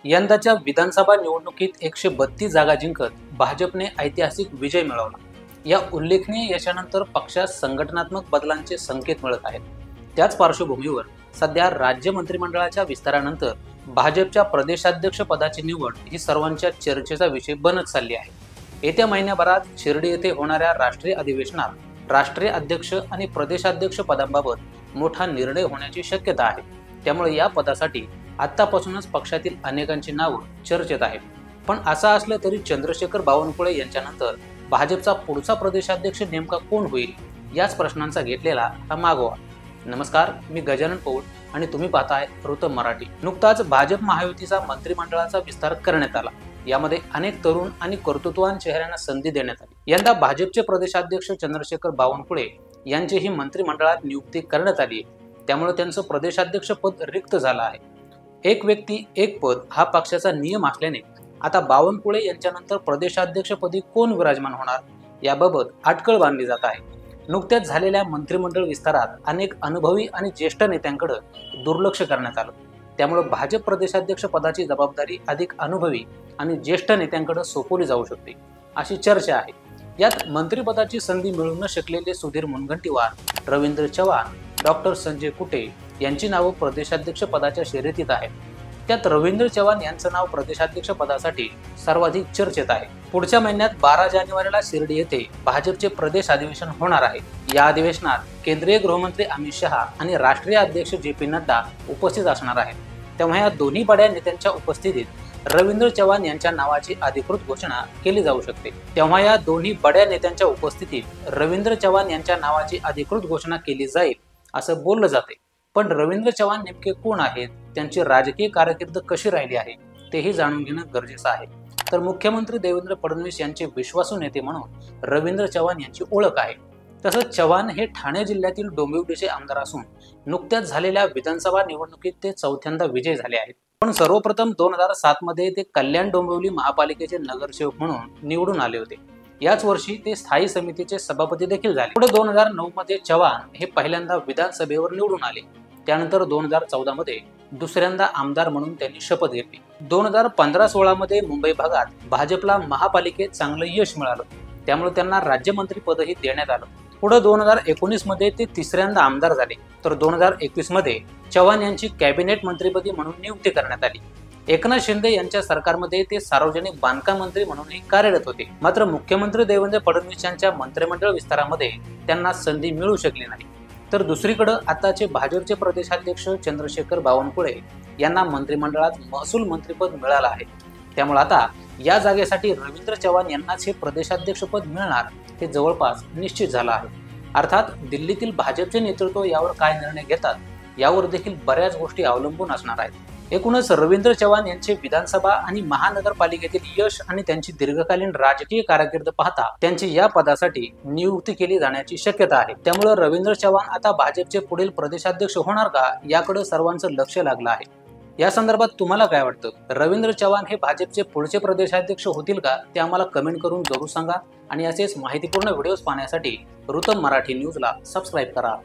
यंदाच्या विधानसभा निवडणुकीत 132 जागा जिंकत भाजपने ऐतिहासिक विजय मिळवला। या उल्लेखनीय यशानंतर पक्षात संघटनात्मक बदलांचे संकेत मिळत आहेत। त्याच पार्श्वभूमीवर सध्या राज्य मंत्रिमंडळाच्या विस्तारानंतर भाजपच्या प्रदेशाध्यक्ष पदाची निवड ही सर्वांच्या चर्चेचा विषय बनत चालली आहे। येत्या महिन्याभरात शिर्डी येथे होणाऱ्या राष्ट्रीय अधिवेशनात राष्ट्रीय अध्यक्ष आणि प्रदेशाध्यक्ष पदांबाबत मोठा निर्णय होण्याची शक्यता आहे। त्यामुळे या पदासाठी आतापासूनच पक्षातील अनेकांची नावं चर्चेत आहेत। पण असं असलं तरी चंद्रशेखर बावनकुळे यांच्यानंतर भाजपचा पुढचा प्रदेशाध्यक्ष नेमका कोण होईल, याच प्रश्नांचा घेतलेला हा मागोवा। नमस्कार, मी गजानन पौळ आणि तुम्ही पाहताय ऋतम मराठी। नुकताच भाजप महायुतीचा मंत्रिमंडळाचा विस्तार करण्यात आला। यामध्ये अनेक तरुण आणि कर्तृत्ववान चेहऱ्यांना संधी देण्यात आली। यंदा भाजपचे प्रदेशाध्यक्ष चंद्रशेखर बावनकुळे यांचीही मंत्रिमंडळात नियुक्ती करण्यात आली आहे। त्यामुळे त्यांचं प्रदेशाध्यक्ष पद रिक्त झालं आहे। एक व्यक्ती एक पद हा पक्षाचा नियम असल्याने आता बावनकुळे यांच्यानंतर प्रदेशाध्यक्षपदी कोण विराजमान होणार याबाबत अटकळ बांधली जात आहे। नुकत्याच झालेल्या मंत्रिमंडळ विस्तारात अनेक अनुभवी आणि ज्येष्ठ नेत्यांकडे दुर्लक्ष करण्यात आलं। त्यामुळे भाजप प्रदेशाध्यक्ष पदाची जबाबदारी अधिक अनुभवी आणि ज्येष्ठ नेत्यांकडे सोपवली जाऊ शकते, अशी चर्चा आहे। यात मंत्रिपदाची संधी मिळू न शकलेले सुधीर मुनगंटीवार, रवींद्र चव्हाण, डॉक्टर संजय कुटे यांची नावं प्रदेशाध्यक्ष पदाच्या शर्यतीत आहेत। त्यात रवींद्र चव्हाण यांचं नाव प्रदेशाध्यक्ष पदासाठी सर्वाधिक चर्चेत आहे। पुढच्या महिन्यात 12 जानेवारीला शिर्डी येथे भाजपचे प्रदेश अधिवेशन होणार आहे। या अधिवेशनात केंद्रीय गृहमंत्री अमित शहा आणि राष्ट्रीय अध्यक्ष जे.पी. नड्डा उपस्थित असणार आहेत। तेव्हा या दोन्ही बड्या नेत्यांच्या उपस्थितीत रवींद्र चव्हाण यांच्या नावाची अधिकृत घोषणा केली जाऊ शकते। तेव्हा या दोन्ही बड्या नेत्यांच्या उपस्थितीत रवींद्र चव्हाण यांच्या नावाची अधिकृत घोषणा केली जाईल असं बोललं जाते। पण रवींद्र चव्हाण नेमके कोण आहेत, त्यांची राजकीय कारकीर्द कशी राहिली आहे तेही जाणून घेणं गरजेचं आहे। तर मुख्यमंत्री देवेंद्र फडणवीस यांचे विश्वासू नेते म्हणून रवींद्र चव्हाण यांची ओळख आहे। तसंच चव्हाण हे ठाणे जिल्ह्यातील डोंबिवलीचे आमदार असून नुकत्याच झालेल्या विधानसभा निवडणुकीत ते चौथ्यांदा विजयी झाले आहेत। पण सर्वप्रथम 2007 मध्ये ते कल्याण डोंबिवली महापालिकेचे नगरसेवक म्हणून निवडून आले होते। याच वर्षी ते स्थायी समितीचे सभापती देखील झाले। पुढे 2009 मध्ये चव्हाण हे पहिल्यांदा विधानसभेवर निवडून आले। त्यानंतर 2014 मध्ये दुसऱ्यांदा आमदार म्हणून त्यांनी शपथ घेतली। 2015-16 मध्ये मुंबई भागात भाजपला महापालिकेत चांगलं यश मिळालं, त्यामुळे त्यांना राज्यमंत्री पदही देण्यात आलं। पुढे 2019 मध्ये ते तिसऱ्यांदा आमदार झाले, तर 2021 मध्ये चव्हाण यांची कॅबिनेट मंत्रीपदी म्हणून नियुक्ती करण्यात आली। एकनाथ शिंदे यांच्या सरकारमध्ये ते सार्वजनिक बांधकाम मंत्री म्हणूनही कार्यरत होते। मात्र मुख्यमंत्री देवेंद्र फडणवीस यांच्या मंत्रिमंडळ विस्तारामध्ये त्यांना संधी मिळू शकली नाही। तर दुसरीकडे आताचे भाजपचे प्रदेशाध्यक्ष चंद्रशेखर बावनकुळे यांना मंत्रिमंडळात महसूल मंत्रीपद मिळालं आहे। त्यामुळे आता या जागेसाठी रवींद्र चव्हाण यांनाच हे प्रदेशाध्यक्षपद मिळणार हे जवळपास निश्चित झालं आहे। अर्थात दिल्लीतील भाजपचे नेतृत्व यावर काय निर्णय घेतात यावर देखील बऱ्याच गोष्टी अवलंबून असणार आहेत। एकूणच रवींद्र चव्हाण यांचे विधानसभा आणि महानगरपालिकेतील यश आणि त्यांची दीर्घकालीन राजकीय कारकीर्द पाहता त्यांची या पदासाठी नियुक्ती केली जाण्याची शक्यता आहे। त्यामुळे रवींद्र चव्हाण आता भाजपचे पुढील प्रदेशाध्यक्ष होणार का याकडे सर्वांचं लक्ष लागलं आहे। या संदर्भात तुम्हाला काय वाटतं? रवींद्र चव्हाण हे भाजपचे पुढचे प्रदेशाध्यक्ष होतील का ते आम्हाला कमेंट करून जरूर सांगा। आणि असेच माहितीपूर्ण व्हिडिओज पाहण्यासाठी ऋतम मराठी न्यूजला सबस्क्राईब करा।